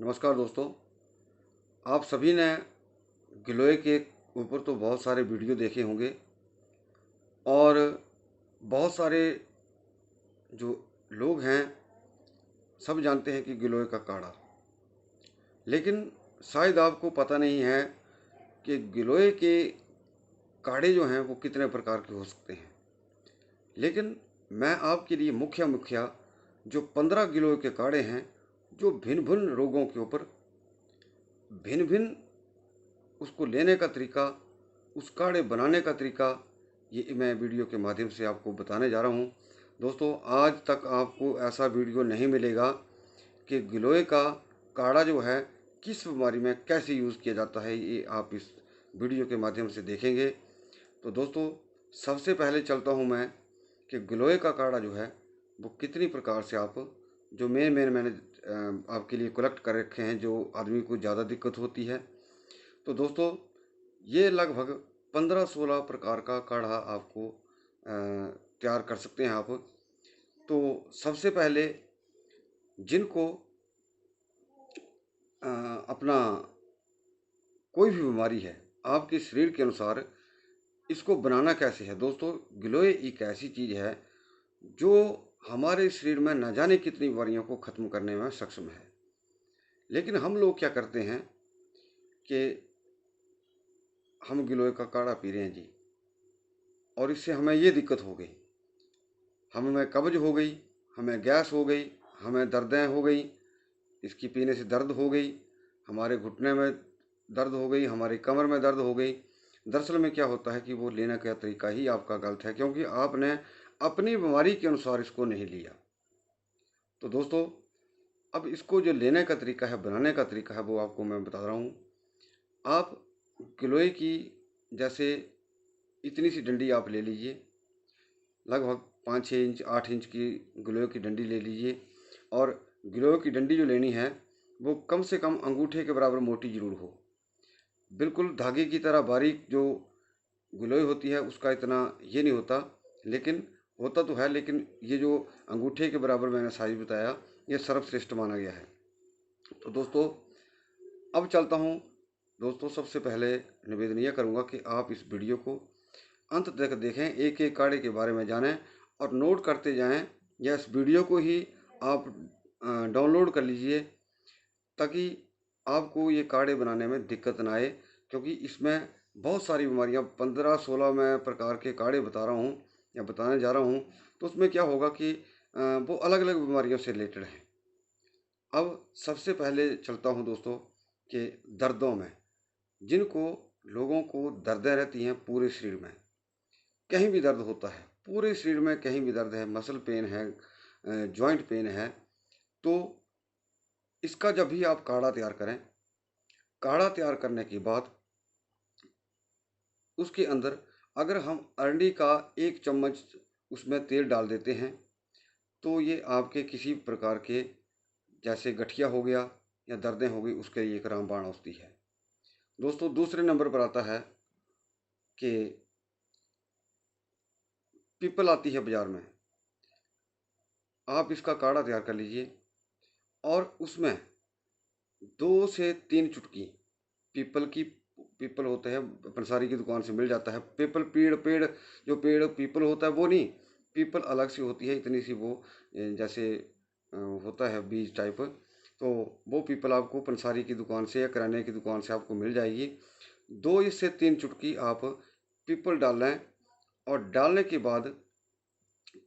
नमस्कार दोस्तों। आप सभी ने गिलोय के ऊपर तो बहुत सारे वीडियो देखे होंगे और बहुत सारे जो लोग हैं सब जानते हैं कि गिलोय का काढ़ा, लेकिन शायद आपको पता नहीं है कि गिलोय के काढ़े जो हैं वो कितने प्रकार के हो सकते हैं। लेकिन मैं आपके लिए मुख्य मुख्य जो 15 गिलोय के काढ़े हैं जो भिन्न भिन्न रोगों के ऊपर भिन्न भिन्न उसको लेने का तरीका, उस काढ़े बनाने का तरीका, ये मैं वीडियो के माध्यम से आपको बताने जा रहा हूँ। दोस्तों, आज तक आपको ऐसा वीडियो नहीं मिलेगा कि गिलोय का काढ़ा जो है किस बीमारी में कैसे यूज़ किया जाता है, ये आप इस वीडियो के माध्यम से देखेंगे। तो दोस्तों, सबसे पहले चलता हूँ मैं कि गिलोय का काढ़ा जो है वो कितनी प्रकार से आप जो मैंने आपके लिए कलेक्ट कर रखे हैं, जो आदमी को ज़्यादा दिक्कत होती है। तो दोस्तों, ये लगभग 15-16 प्रकार का काढ़ा आपको तैयार कर सकते हैं आप। तो सबसे पहले जिनको अपना कोई भी बीमारी है, आपके शरीर के अनुसार इसको बनाना कैसे है। दोस्तों, गिलोय एक ऐसी चीज़ है जो हमारे शरीर में न जाने कितनी बीमारियों को ख़त्म करने में सक्षम है। लेकिन हम लोग क्या करते हैं कि हम गिलोय का काढ़ा पी रहे हैं जी, और इससे हमें ये दिक्कत हो गई, हमें कब्ज हो गई, हमें गैस हो गई, हमें दर्दें हो गई, इसकी पीने से दर्द हो गई, हमारे घुटने में दर्द हो गई, हमारी कमर में दर्द हो गई। दरअसल में क्या होता है कि वो लेने का तरीका ही आपका गलत है, क्योंकि आपने अपनी बीमारी के अनुसार इसको नहीं लिया। तो दोस्तों, अब इसको जो लेने का तरीका है, बनाने का तरीका है, वो आपको मैं बता रहा हूँ। आप गिलोय की जैसे इतनी सी डंडी आप ले लीजिए, लगभग 5-6 इंच 8 इंच की गिलोय की डंडी ले लीजिए। और गिलोय की डंडी जो लेनी है वो कम से कम अंगूठे के बराबर मोटी ज़रूर हो। बिल्कुल धागे की तरह बारीक जो गिलोय होती है उसका इतना ये नहीं होता, लेकिन होता तो है, लेकिन ये जो अंगूठे के बराबर मैंने साइज बताया, ये सर्वश्रेष्ठ माना गया है। तो दोस्तों, अब चलता हूँ। दोस्तों, सबसे पहले निवेदन यह करूँगा कि आप इस वीडियो को अंत तक देखें, एक एक काढ़े के बारे में जानें और नोट करते जाएं, या इस वीडियो को ही आप डाउनलोड कर लीजिए, ताकि आपको ये काढ़े बनाने में दिक्कत ना आए। क्योंकि इसमें बहुत सारी बीमारियां 15-16 मैं प्रकार के काढ़े बता रहा हूँ या बताने जा रहा हूँ, तो उसमें क्या होगा कि वो अलग अलग बीमारियों से रिलेटेड है। अब सबसे पहले चलता हूँ दोस्तों कि दर्दों में, जिनको लोगों को दर्दें रहती हैं पूरे शरीर में, कहीं भी दर्द होता है पूरे शरीर में, कहीं भी दर्द है, मसल पेन है, जॉइंट पेन है, तो इसका जब भी आप काढ़ा तैयार करें, काढ़ा तैयार करने के बाद उसके अंदर अगर हम अरंडी का 1 चम्मच उसमें तेल डाल देते हैं, तो ये आपके किसी प्रकार के जैसे गठिया हो गया या दर्दें हो गई, उसके लिए एक रामबाण औषधि है। दोस्तों, दूसरे नंबर पर आता है कि पीपल आती है बाज़ार में। आप इसका काढ़ा तैयार कर लीजिए और उसमें 2 से 3 चुटकी पीपल की, पीपल होते हैं पंसारी की दुकान से मिल जाता है, पीपल पेड़ जो पेड़ पीपल होता है वो नहीं, पीपल अलग से होती है, इतनी सी वो जैसे होता है बीज टाइप। तो वो पीपल आपको पंसारी की दुकान से या किराने की दुकान से आपको मिल जाएगी। 2 से 3 चुटकी आप पीपल डाल लें, और डालने के बाद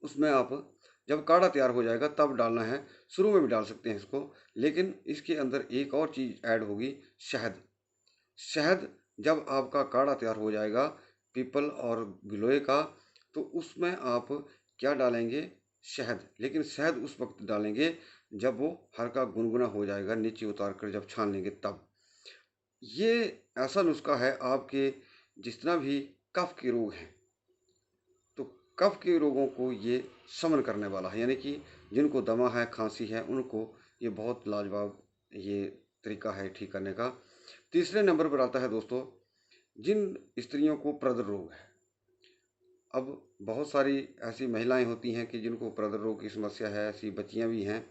उसमें आप जब काढ़ा तैयार हो जाएगा तब डालना है। शुरू में भी डाल सकते हैं इसको, लेकिन इसके अंदर एक और चीज़ ऐड होगी, शहद। शहद जब आपका काढ़ा तैयार हो जाएगा पीपल और गिलोय का, तो उसमें आप क्या डालेंगे, शहद। लेकिन शहद उस वक्त डालेंगे जब वो हल्का गुनगुना हो जाएगा, नीचे उतार कर जब छान लेंगे तब। ये ऐसा नुस्खा है आपके जितना भी कफ के रोग हैं, तो कफ के रोगों को ये शमन करने वाला है, यानी कि जिनको दमा है, खांसी है, उनको ये बहुत लाजवाब ये तरीका है ठीक करने का। तीसरे नंबर पर आता है दोस्तों, जिन स्त्रियों को प्रदर रोग है। अब बहुत सारी ऐसी महिलाएं होती हैं कि जिनको प्रदर रोग की समस्या है, ऐसी बच्चियां भी हैं।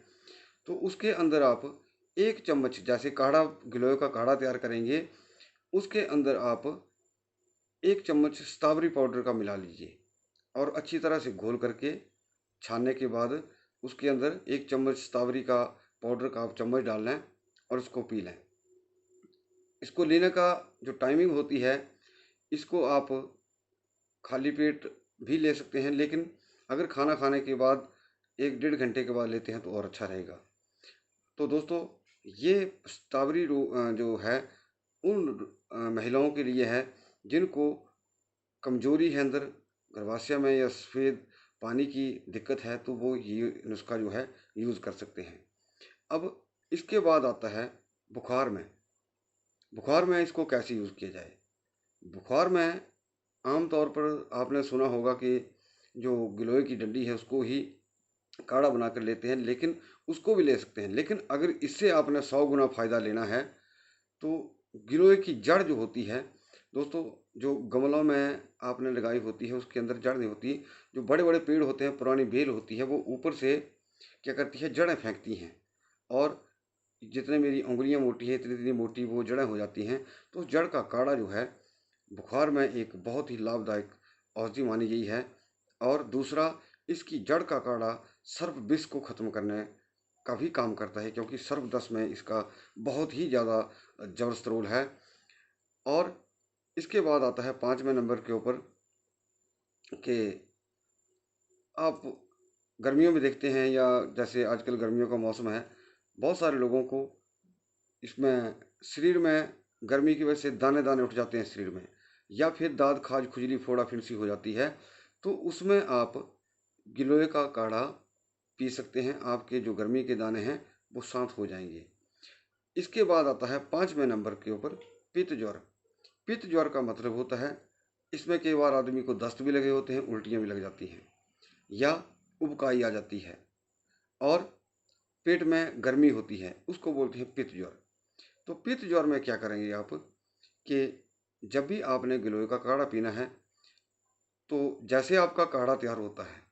तो उसके अंदर आप 1 चम्मच, जैसे काढ़ा, गिलोय का काढ़ा तैयार करेंगे, उसके अंदर आप 1 चम्मच स्ट्रॉबेरी पाउडर का मिला लीजिए और अच्छी तरह से घोल करके छानने के बाद उसके अंदर 1 चम्मच स्ट्रॉबेरी का पाउडर का आप चम्मच डाल लें और उसको पी लें। इसको लेने का जो टाइमिंग होती है, इसको आप खाली पेट भी ले सकते हैं, लेकिन अगर खाना खाने के बाद 1 डेढ़ घंटे के बाद लेते हैं तो और अच्छा रहेगा। तो दोस्तों, ये स्ट्रॉबेरी जो है उन महिलाओं के लिए है जिनको कमजोरी है अंदर, गर्भाशय में या सफ़ेद पानी की दिक्कत है, तो वो ये नुस्खा जो है यूज़ कर सकते हैं। अब इसके बाद आता है बुखार में। बुखार में इसको कैसे यूज़ किया जाए? बुखार में आम तौर पर आपने सुना होगा कि जो गिलोय की डंडी है उसको ही काढ़ा बनाकर लेते हैं, लेकिन उसको भी ले सकते हैं। लेकिन अगर इससे आपने 100 गुना फ़ायदा लेना है तो गिलोय की जड़ जो होती है दोस्तों, जो गमलों में आपने लगाई होती है उसके अंदर जड़ नहीं होती। जो बड़े बड़े पेड़ होते हैं, पुरानी बेल होती है, वो ऊपर से क्या करती है, जड़ें फेंकती हैं और जितने मेरी उंगलियां मोटी हैं इतनी इतनी मोटी वो जड़ें हो जाती हैं। तो उस जड़ का काढ़ा जो है बुखार में एक बहुत ही लाभदायक औषधि मानी गई है। और दूसरा, इसकी जड़ का काढ़ा सर्प विष को खत्म करने का भी काम करता है, क्योंकि सर्प दस में इसका बहुत ही ज़्यादा जबरदस्त रोल है। और इसके बाद आता है 5वें नंबर के ऊपर कि आप गर्मियों में देखते हैं, या जैसे आजकल गर्मियों का मौसम है, बहुत सारे लोगों को इसमें शरीर में गर्मी की वजह से दाने दाने उठ जाते हैं शरीर में, या फिर दाद खाज खुजली फोड़ा फिंसी हो जाती है। तो उसमें आप गिलोय का काढ़ा पी सकते हैं, आपके जो गर्मी के दाने हैं वो शांत हो जाएंगे। इसके बाद आता है 5वें नंबर के ऊपर पित्त ज्वर। पित्त ज्वर का मतलब होता है, इसमें कई बार आदमी को दस्त भी लगे होते हैं, उल्टियाँ भी लग जाती हैं या उबकाई आ जाती है और पेट में गर्मी होती है, उसको बोलते हैं पित्त ज्वर। तो पित्त ज्वर में क्या करेंगे आप कि जब भी आपने गिलोय का काढ़ा पीना है, तो जैसे आपका काढ़ा तैयार होता है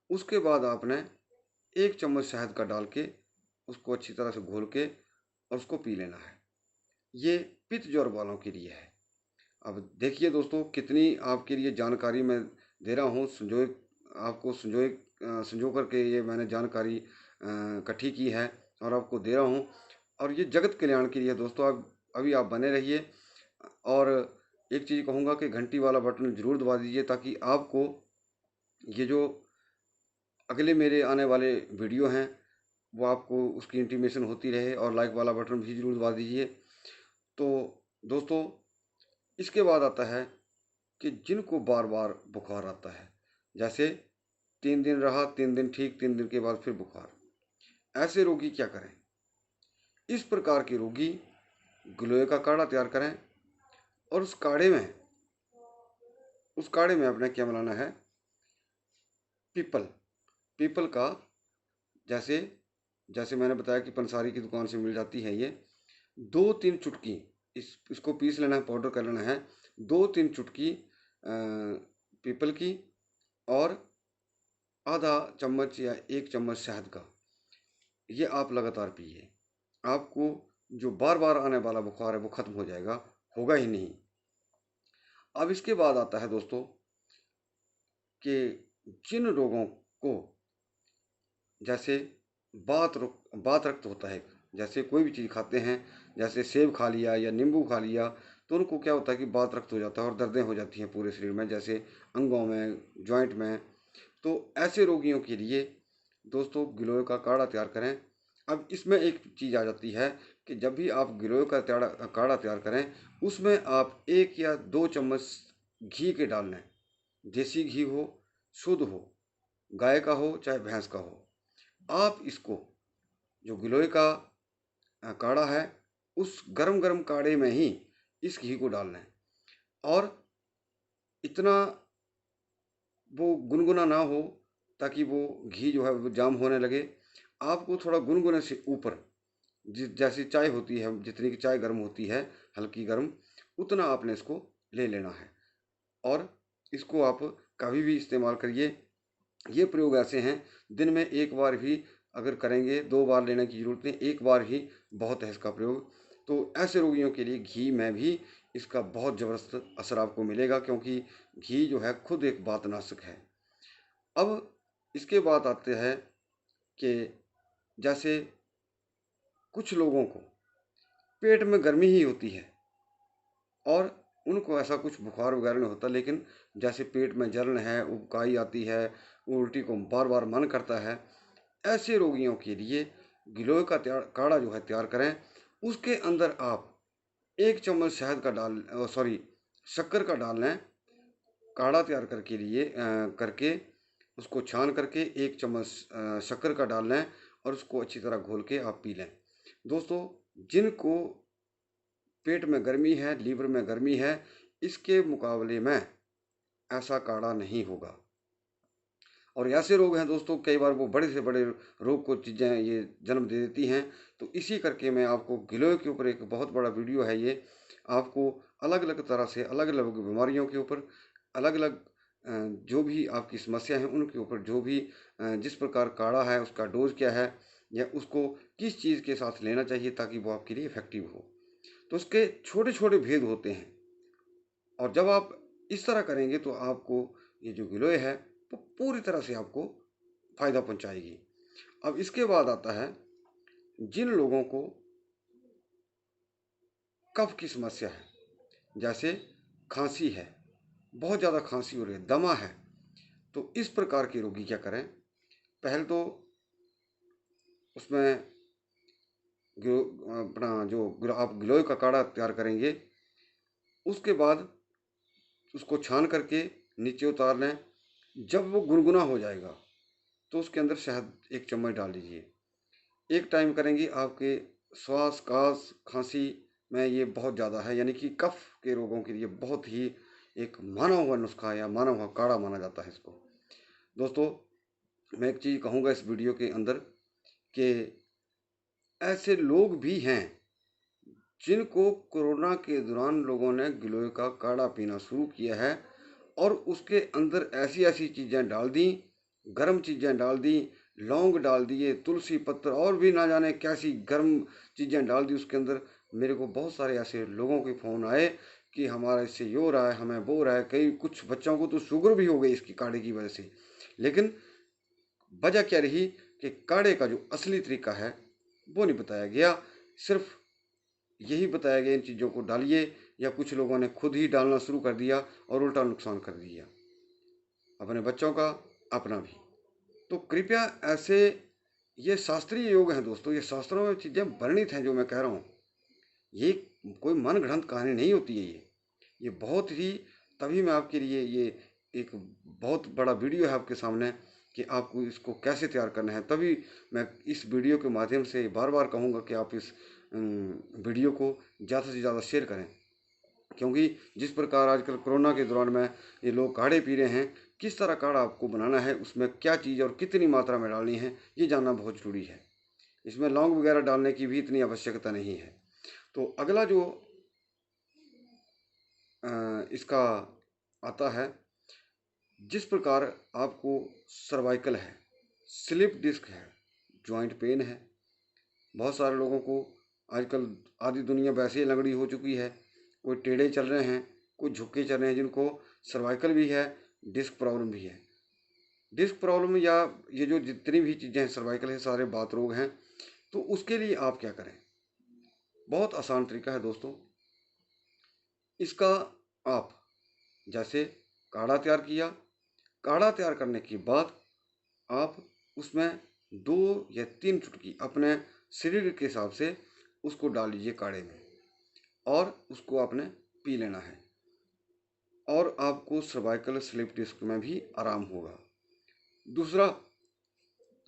उसके बाद आपने 1 चम्मच शहद का डाल के उसको अच्छी तरह से घोल के और उसको पी लेना है। ये पित्त ज्वर वालों के लिए है। अब देखिए दोस्तों, कितनी आपके लिए जानकारी मैं दे रहा हूँ, संजो करके ये मैंने जानकारी इकट्ठी की है और आपको दे रहा हूँ। और ये जगत कल्याण के लिए दोस्तों, आप अभी आप बने रहिए। और एक चीज़ कहूँगा कि घंटी वाला बटन ज़रूर दबा दीजिए, ताकि आपको ये जो अगले मेरे आने वाले वीडियो हैं वो आपको उसकी इंटीमेशन होती रहे। और लाइक वाला बटन भी ज़रूर दबा दीजिए। तो दोस्तों, इसके बाद आता है कि जिनको बार बार बुखार आता है, जैसे 3 दिन रहा, 3 दिन ठीक, 3 दिन के बाद फिर बुखार, ऐसे रोगी क्या करें? इस प्रकार के रोगी गिलोय का काढ़ा तैयार करें और उस काढ़े में अपने क्या मिलाना है, पीपल। पीपल का, जैसे जैसे मैंने बताया कि पंसारी की दुकान से मिल जाती है, ये 2-3 चुटकी इसको पीस लेना है, पाउडर कर लेना है। 2-3 चुटकी पीपल की और आधा चम्मच या 1 चम्मच शहद का, ये आप लगातार पिए। आपको जो बार बार आने वाला बुखार है वो खत्म हो जाएगा, होगा ही नहीं। अब इसके बाद आता है दोस्तों कि जिन लोगों को जैसे बात रक्त होता है, जैसे कोई भी चीज़ खाते हैं, जैसे सेब खा लिया या नींबू खा लिया, तो उनको क्या होता है कि बात रक्त हो जाता है और दर्दें हो जाती हैं पूरे शरीर में, जैसे अंगों में, जॉइंट में। तो ऐसे रोगियों के लिए दोस्तों गिलोय का काढ़ा तैयार करें। अब इसमें एक चीज़ आ जाती है कि जब भी आप गिलोय का काढ़ा तैयार करें, उसमें आप 1 या 2 चम्मच घी के डाल लें। देसी घी हो, शुद्ध हो, गाय का हो चाहे भैंस का हो। आप इसको, जो गिलोय का काढ़ा है, उस गरम गरम काढ़े में ही इस घी को डाल लें और इतना वो गुनगुना ना हो, ताकि वो घी जो है वो जाम होने लगे। आपको थोड़ा गुनगुने से ऊपर, जैसी चाय होती है, जितनी की चाय गर्म होती है, हल्की गर्म, उतना आपने इसको ले लेना है और इसको आप कभी भी इस्तेमाल करिए। ये प्रयोग ऐसे हैं, दिन में एक बार भी अगर करेंगे 2 बार लेने की ज़रूरत नहीं, 1 बार ही बहुत है इसका प्रयोग। तो ऐसे रोगियों के लिए घी में भी इसका बहुत ज़बरदस्त असर आपको मिलेगा, क्योंकि घी जो है खुद एक वातनाशक है। अब इसके बाद आते हैं कि जैसे कुछ लोगों को पेट में गर्मी ही होती है और उनको ऐसा कुछ बुखार वगैरह नहीं होता, लेकिन जैसे पेट में जलन है, उबकाई आती है, उल्टी को बार बार मन करता है, ऐसे रोगियों के लिए गिलोय का काढ़ा जो है तैयार करें। उसके अंदर आप 1 चम्मच शहद का शक्कर का डाल लें। काढ़ा तैयार करके उसको छान करके 1 चम्मच शक्कर का डाल लें और उसको अच्छी तरह घोल के आप पी लें। दोस्तों, जिनको पेट में गर्मी है, लीवर में गर्मी है, इसके मुकाबले में ऐसा काढ़ा नहीं होगा। और ऐसे रोग हैं दोस्तों, कई बार वो बड़े से बड़े रोग को चीज़ें ये जन्म दे देती हैं। तो इसी करके मैं आपको गिलोय के ऊपर एक बहुत बड़ा वीडियो है ये, आपको अलग अलग तरह से अलग अलग बीमारियों के ऊपर अलग अलग जो भी आपकी समस्या है उनके ऊपर जो भी जिस प्रकार काढ़ा है उसका डोज क्या है या उसको किस चीज़ के साथ लेना चाहिए ताकि वो आपके लिए इफ़ेक्टिव हो। तो उसके छोटे छोटे भेद होते हैं और जब आप इस तरह करेंगे तो आपको ये जो गिलोय है वो पूरी तरह से आपको फ़ायदा पहुंचाएगी। अब इसके बाद आता है जिन लोगों को कफ की समस्या है, जैसे खांसी है, बहुत ज़्यादा खांसी हो रही है, दमा है, तो इस प्रकार के रोगी क्या करें। पहले तो उसमें अपना जो आप गिलोय का काढ़ा तैयार करेंगे, उसके बाद उसको छान करके नीचे उतार लें। जब वो गुनगुना हो जाएगा तो उसके अंदर शहद 1 चम्मच डाल दीजिए। एक टाइम करेंगे आपके श्वास कास खांसी में ये बहुत ज़्यादा है, यानी कि कफ के रोगों के लिए बहुत ही एक माना हुआ नुस्खा या माना हुआ काढ़ा माना जाता है इसको। दोस्तों, मैं एक चीज़ कहूँगा इस वीडियो के अंदर कि ऐसे लोग भी हैं जिनको कोरोना के दौरान लोगों ने गिलोय का काढ़ा पीना शुरू किया है और उसके अंदर ऐसी ऐसी चीज़ें डाल दी, गर्म चीज़ें डाल दी, लौंग डाल दिए, तुलसी पत्र और भी ना जाने कैसी गर्म चीज़ें डाल दी उसके अंदर। मेरे को बहुत सारे ऐसे लोगों के फ़ोन आए कि हमारा इससे ये हो रहा है, हमें वो हो रहा है, कई कुछ बच्चों को तो शुगर भी हो गई इसकी काढ़े की वजह से। लेकिन वजह क्या रही कि काढ़े का जो असली तरीका है वो नहीं बताया गया, सिर्फ यही बताया गया इन चीज़ों को डालिए, या कुछ लोगों ने खुद ही डालना शुरू कर दिया और उल्टा नुकसान कर दिया अपने बच्चों का, अपना भी। तो कृपया ऐसे ये शास्त्रीय योग हैं दोस्तों, ये शास्त्रों में चीज़ें वर्णित हैं जो मैं कह रहा हूँ, ये कोई मन गढ़ंत कहानी नहीं होती है। ये बहुत ही, तभी मैं आपके लिए ये एक बहुत बड़ा वीडियो है आपके सामने कि आपको इसको कैसे तैयार करना है। तभी मैं इस वीडियो के माध्यम से बार बार कहूँगा कि आप इस वीडियो को ज़्यादा से ज़्यादा शेयर करें, क्योंकि जिस प्रकार आजकल कोरोना के दौरान में ये लोग काढ़े पी रहे हैं, किस तरह काढ़ा आपको बनाना है, उसमें क्या चीज़ और कितनी मात्रा में डालनी है, ये जानना बहुत ज़रूरी है। इसमें लौंग वगैरह डालने की भी इतनी आवश्यकता नहीं है। तो अगला जो इसका आता है, जिस प्रकार आपको सर्वाइकल है, स्लिप डिस्क है, जॉइंट पेन है, बहुत सारे लोगों को आजकल आधी दुनिया वैसे ही लंगड़ी हो चुकी है, कोई टेढ़े चल रहे हैं, कोई झुके चल रहे हैं, जिनको सर्वाइकल भी है, डिस्क प्रॉब्लम भी है। डिस्क प्रॉब्लम या ये जो जितनी भी चीज़ें हैं सर्वाइकल है, सारे बात रोग हैं। तो उसके लिए आप क्या करें, बहुत आसान तरीका है दोस्तों। इसका आप जैसे काढ़ा तैयार किया, काढ़ा तैयार करने के बाद आप उसमें 2 या 3 चुटकी अपने शरीर के हिसाब से उसको डाल लीजिए काढ़े में और उसको आपने पी लेना है और आपको सर्वाइकल स्लिप डिस्क में भी आराम होगा। दूसरा,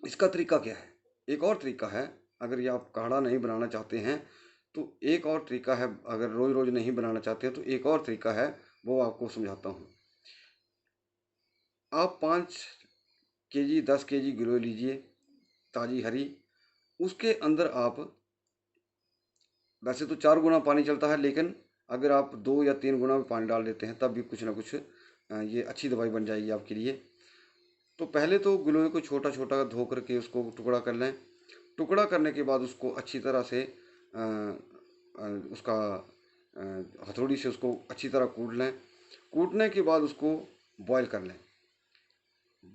इसका तरीका क्या है, एक और तरीका है। अगर ये आप काढ़ा नहीं बनाना चाहते हैं तो एक और तरीका है, अगर रोज़ रोज़ नहीं बनाना चाहते हैं तो एक और तरीका है, वो आपको समझाता हूँ। आप 5 kg 10 kg गिलोय लीजिए, ताज़ी हरी। उसके अंदर आप, वैसे तो 4 गुना पानी चलता है, लेकिन अगर आप 2 या 3 गुना भी पानी डाल देते हैं तब भी कुछ ना कुछ ये अच्छी दवाई बन जाएगी आपके लिए। तो पहले तो गिलोय को छोटा छोटा धो करके उसको टुकड़ा कर लें। टुकड़ा करने के बाद उसको अच्छी तरह से उसका हथौड़ी से उसको अच्छी तरह कूट लें। कूटने के बाद उसको बॉयल कर लें।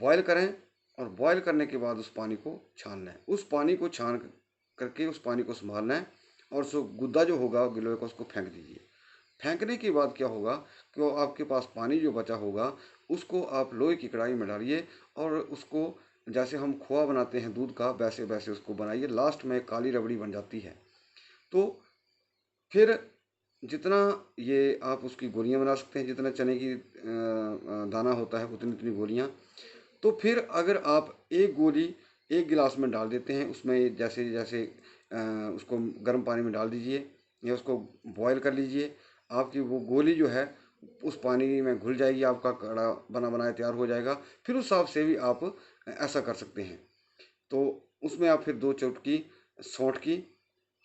बॉयल करें और बॉयल करने के बाद उस पानी को छान लें। उस पानी को छान करके उस पानी को संभाल लें और उसको गुद्दा जो होगा गिलोय का उसको फेंक दीजिए। फेंकने के बाद क्या होगा कि वो आपके पास पानी जो बचा होगा उसको आप लोहे की कढ़ाई में डालिए और उसको जैसे हम खोआ बनाते हैं दूध का वैसे वैसे उसको बनाइए। लास्ट में काली रबड़ी बन जाती है। तो फिर जितना ये आप उसकी गोलियां बना सकते हैं, जितना चने की दाना होता है उतनी उतनी गोलियां। तो फिर अगर आप एक गोली एक गिलास में डाल देते हैं, उसमें जैसे जैसे उसको गर्म पानी में डाल दीजिए या उसको बॉयल कर लीजिए। आपकी वो गोली जो है उस पानी में घुल जाएगी, आपका कड़ा बना बनाया तैयार हो जाएगा। फिर उस हिसाब से भी आप ऐसा कर सकते हैं। तो उसमें आप फिर 2 चुटकी सौंठ की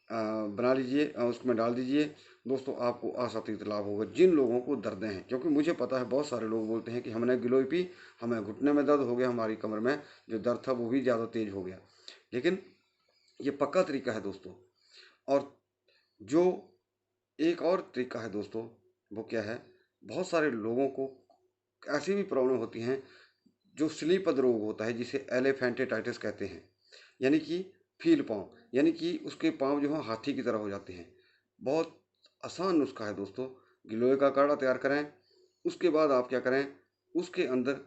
बना लीजिए, उसमें डाल दीजिए। दोस्तों आपको असातीत लाभ होगा जिन लोगों को दर्दें हैं, क्योंकि मुझे पता है बहुत सारे लोग बोलते हैं कि हमने गिलोय पी, हमें घुटने में दर्द हो गया, हमारी कमर में जो दर्द था वो भी ज़्यादा तेज हो गया। लेकिन ये पक्का तरीका है दोस्तों। और जो एक और तरीका है दोस्तों, वो क्या है, बहुत सारे लोगों को ऐसी भी प्रॉब्लम होती हैं जो स्लीपद रोग होता है जिसे एलिफेंटिटाइटिस कहते हैं, यानी कि फील पाँव, यानी कि उसके पाँव जो हैं हाथी की तरह हो जाते हैं। बहुत आसान नुस्खा है दोस्तों। गिलोय का काढ़ा तैयार करें। उसके बाद आप क्या करें, उसके अंदर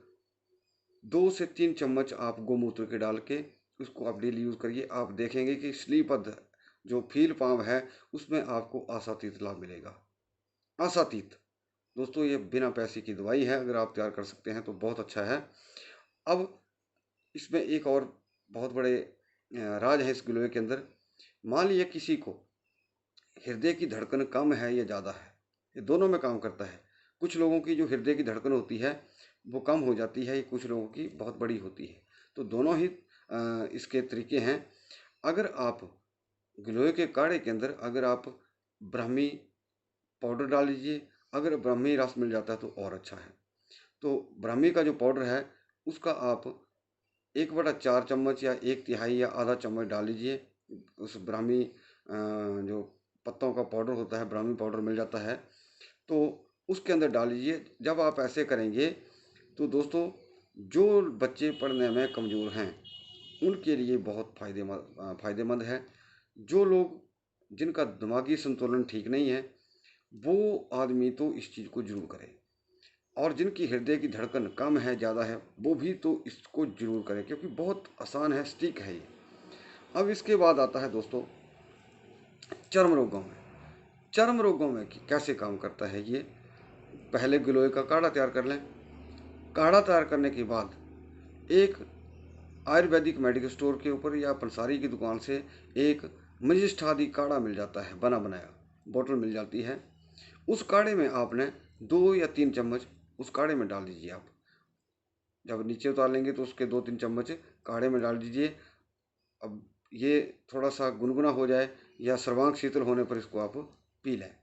2 से 3 चम्मच आप गोमूत्र के डाल के उसको आप डेली यूज़ करिए। आप देखेंगे कि स्लीपद जो फील पाँव है उसमें आपको आसातीत लाभ मिलेगा। आसातीत दोस्तों ये बिना पैसे की दवाई है, अगर आप तैयार कर सकते हैं तो बहुत अच्छा है। अब इसमें एक और बहुत बड़े राज है इस गिलोय के अंदर। मान लीजिए किसी को हृदय की धड़कन कम है या ज़्यादा है, ये दोनों में काम करता है। कुछ लोगों की जो हृदय की धड़कन होती है वो कम हो जाती है, कुछ लोगों की बहुत बड़ी होती है। तो दोनों ही इसके तरीके हैं। अगर आप गिलोय के काढ़े के अंदर अगर आप ब्राह्मी पाउडर डाल लीजिए, अगर ब्राह्मी रस मिल जाता है तो और अच्छा है। तो ब्राह्मी का जो पाउडर है उसका आप 1/4 चम्मच या 1/3 या आधा चम्मच डाल लीजिए। उस ब्राह्मी जो पत्तों का पाउडर होता है, ब्राह्मी पाउडर मिल जाता है, तो उसके अंदर डाल लीजिए। जब आप ऐसे करेंगे तो दोस्तों जो बच्चे पढ़ने में कमज़ोर हैं उनके लिए बहुत फ़ायदेमंद है। जो लोग जिनका दिमागी संतुलन ठीक नहीं है वो आदमी तो इस चीज़ को जरूर करे, और जिनकी हृदय की धड़कन कम है ज़्यादा है वो भी तो इसको जरूर करें, क्योंकि बहुत आसान है, सटीक है ये। अब इसके बाद आता है दोस्तों चर्म रोगों में। चर्म रोगों में कैसे काम करता है ये। पहले गिलोय का काढ़ा तैयार कर लें। काढ़ा तैयार करने के बाद एक आयुर्वेदिक मेडिकल स्टोर के ऊपर या पंसारी की दुकान से एक मजिष्ठादि काढ़ा मिल जाता है, बना बनाया बोतल मिल जाती है। उस काढ़े में आपने 2 या 3 चम्मच उस काढ़े में डाल दीजिए। आप जब नीचे उतार लेंगे तो उसके 2-3 चम्मच काढ़े में डाल दीजिए। अब ये थोड़ा सा गुनगुना हो जाए या सर्वांग शीतल होने पर इसको आप पी लें।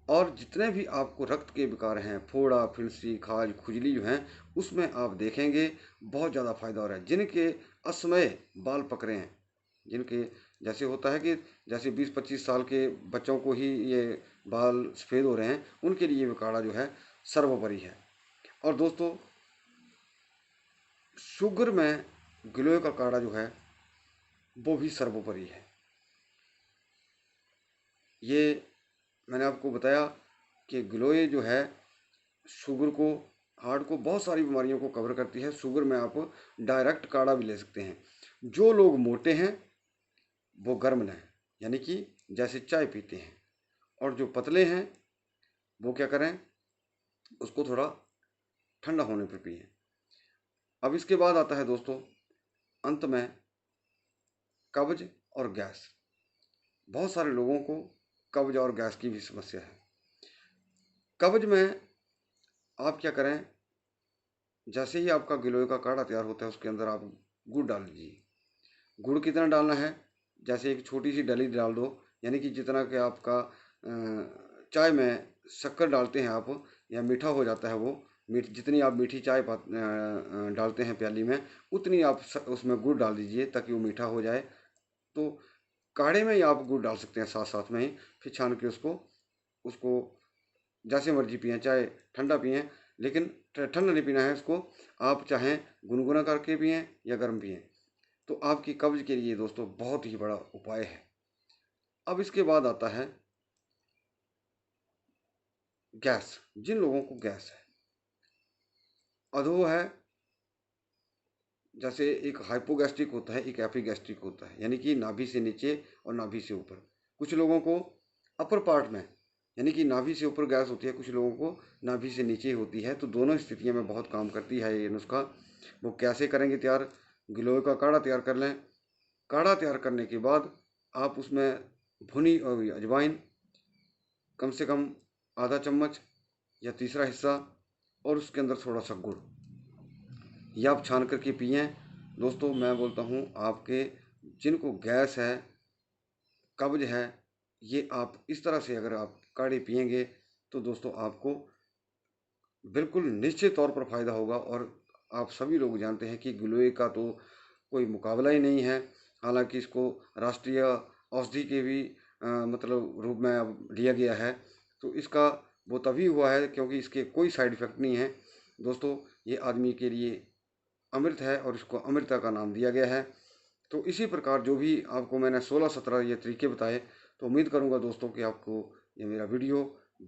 और जितने भी आपको रक्त के विकार हैं, फोड़ा, फिंसी, खाज, खुजली जो हैं, उसमें आप देखेंगे बहुत ज़्यादा फायदा हो रहा है। जिनके असमय बाल पकड़े हैं, जिनके जैसे होता है कि जैसे 20-25 साल के बच्चों को ही ये बाल सफ़ेद हो रहे हैं, उनके लिए ये काढ़ा जो है सर्वोपरि है। और दोस्तों शुगर में गिलोय का काढ़ा जो है वो भी सर्वोपरि है। ये मैंने आपको बताया कि गिलोय जो है शुगर को, हार्ट को, बहुत सारी बीमारियों को कवर करती है। शुगर में आप डायरेक्ट काढ़ा भी ले सकते हैं। जो लोग मोटे हैं वो गर्म लें, यानी कि जैसे चाय पीते हैं, और जो पतले हैं वो क्या करें, उसको थोड़ा ठंडा होने पर पिए। अब इसके बाद आता है दोस्तों अंत में कब्ज और गैस। बहुत सारे लोगों को कब्ज और गैस की भी समस्या है। कब्ज में आप क्या करें, जैसे ही आपका गिलोय का काढ़ा तैयार होता है उसके अंदर आप गुड़ डाल लीजिए। गुड़ कितना डालना है, जैसे एक छोटी सी डली डाल दो, यानी कि जितना कि आपका चाय में शक्कर डालते हैं आप या मीठा हो जाता है वो, जितनी आप मीठी चाय डालते हैं प्याली में, उतनी आप उसमें गुड़ डाल दीजिए ताकि वो मीठा हो जाए। तो काढ़े में ही आप गुड़ डाल सकते हैं साथ साथ में ही, फिर छान के उसको उसको जैसे मर्जी पिएं, चाहे ठंडा पिएं, लेकिन ठंडा नहीं पीना है इसको। आप चाहें गुनगुना करके पिएं या गर्म पिएं, तो आपकी कब्ज के लिए दोस्तों बहुत ही बड़ा उपाय है। अब इसके बाद आता है गैस। जिन लोगों को गैस है, अधो है, जैसे एक हाइपोगैस्ट्रिक होता है, एक एपिगैस्ट्रिक होता है, यानी कि नाभि से नीचे और नाभि से ऊपर। कुछ लोगों को अपर पार्ट में, यानी कि नाभि से ऊपर गैस होती है, कुछ लोगों को नाभि से नीचे होती है। तो दोनों स्थितियों में बहुत काम करती है ये नुस्खा। वो कैसे करेंगे तैयार? गिलोय का काढ़ा तैयार कर लें। काढ़ा तैयार करने के बाद आप उसमें भुनी हुई अजवाइन कम से कम आधा चम्मच या तीसरा हिस्सा, और उसके अंदर थोड़ा सा गुड़, ये आप छान करके पिएं। दोस्तों मैं बोलता हूँ, आपके जिनको गैस है, कब्ज है, ये आप इस तरह से अगर आप काढ़े पिएंगे तो दोस्तों आपको बिल्कुल निश्चित तौर पर फ़ायदा होगा। और आप सभी लोग जानते हैं कि गिलोय का तो कोई मुकाबला ही नहीं है। हालांकि इसको राष्ट्रीय औषधि के भी मतलब रूप में अब लिया गया है। तो इसका वो तभी हुआ है क्योंकि इसके कोई साइड इफ़ेक्ट नहीं है। दोस्तों ये आदमी के लिए अमृत है और इसको अमृता का नाम दिया गया है। तो इसी प्रकार जो भी आपको मैंने 16-17 ये तरीके बताए, तो उम्मीद करूंगा दोस्तों कि आपको ये मेरा वीडियो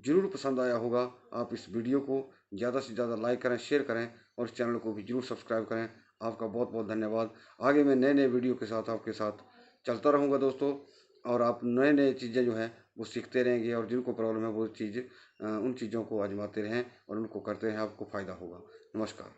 ज़रूर पसंद आया होगा। आप इस वीडियो को ज़्यादा से ज़्यादा लाइक करें, शेयर करें और इस चैनल को भी ज़रूर सब्सक्राइब करें। आपका बहुत बहुत धन्यवाद। आगे मैं नए नए वीडियो के साथ आपके साथ चलता रहूँगा दोस्तों, और आप नए नए चीज़ें जो हैं वो सीखते रहेंगे, और जिनको प्रॉब्लम है वो चीज़ उन चीज़ों को आजमाते रहें और उनको करते रहें, आपको फ़ायदा होगा। नमस्कार।